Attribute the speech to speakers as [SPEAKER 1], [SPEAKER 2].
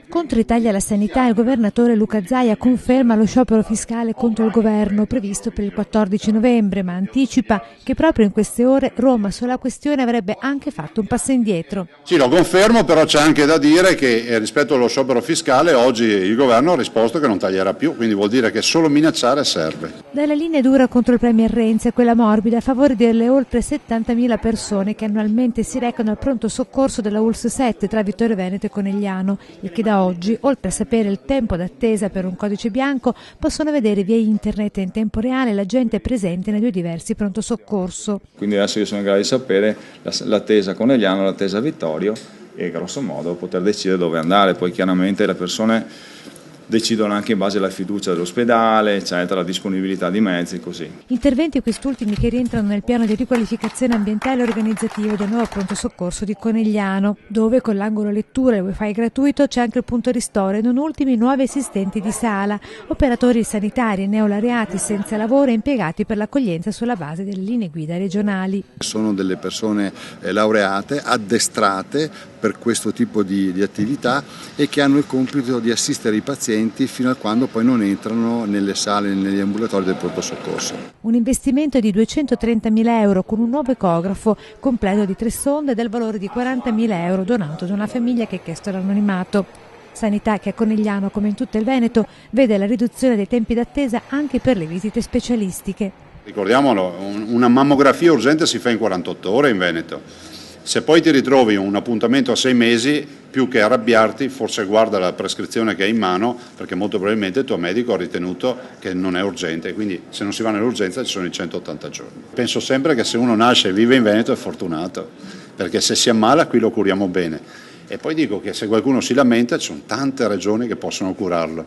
[SPEAKER 1] Contro i tagli alla sanità, il governatore Luca Zaia conferma lo sciopero fiscale contro il governo previsto per il 14 novembre, ma anticipa che proprio in queste ore Roma sulla questione avrebbe anche fatto un passo indietro.
[SPEAKER 2] Sì, lo confermo, però c'è anche da dire che rispetto allo sciopero fiscale oggi il governo ha risposto che non taglierà più, quindi vuol dire che solo minacciare serve.
[SPEAKER 1] Dalla linea dura contro il premier Renzi a quella morbida a favore delle oltre 70.000 persone che annualmente si recano al pronto soccorso della ULSS 7 tra Vittorio Veneto e Conegliano e che da oggi, oltre a sapere il tempo d'attesa per un codice bianco, possono vedere via internet in tempo reale la gente presente nei due diversi pronto soccorso.
[SPEAKER 3] Quindi adesso io sono in grado di sapere l'attesa a Conegliano, l'attesa a Vittorio e grosso modo poter decidere dove andare. Poi chiaramente le persone decidono anche in base alla fiducia dell'ospedale, eccetera, la disponibilità di mezzi, così.
[SPEAKER 1] Interventi quest'ultimi che rientrano nel piano di riqualificazione ambientale e organizzativo del nuovo pronto soccorso di Conegliano, dove con l'angolo lettura e il wifi gratuito c'è anche il punto ristoro e non ultimi nuovi assistenti di sala, operatori sanitari e neolaureati senza lavoro e impiegati per l'accoglienza sulla base delle linee guida regionali.
[SPEAKER 4] Sono delle persone laureate, addestrate per questo tipo di attività e che hanno il compito di assistere i pazienti fino a quando poi non entrano nelle sale, negli ambulatori del pronto soccorso.
[SPEAKER 1] Un investimento di 230.000 euro con un nuovo ecografo completo di 3 sonde del valore di 40.000 euro donato da una famiglia che ha chiesto l'anonimato. Sanità che a Conegliano, come in tutto il Veneto, vede la riduzione dei tempi d'attesa anche per le visite specialistiche.
[SPEAKER 2] Ricordiamolo, una mammografia urgente si fa in 48 ore in Veneto. Se poi ti ritrovi un appuntamento a 6 mesi, più che arrabbiarti, forse guarda la prescrizione che hai in mano, perché molto probabilmente il tuo medico ha ritenuto che non è urgente, quindi se non si va nell'urgenza ci sono i 180 giorni. Penso sempre che se uno nasce e vive in Veneto è fortunato, perché se si ammala qui lo curiamo bene. E poi dico che se qualcuno si lamenta ci sono tante regioni che possono curarlo.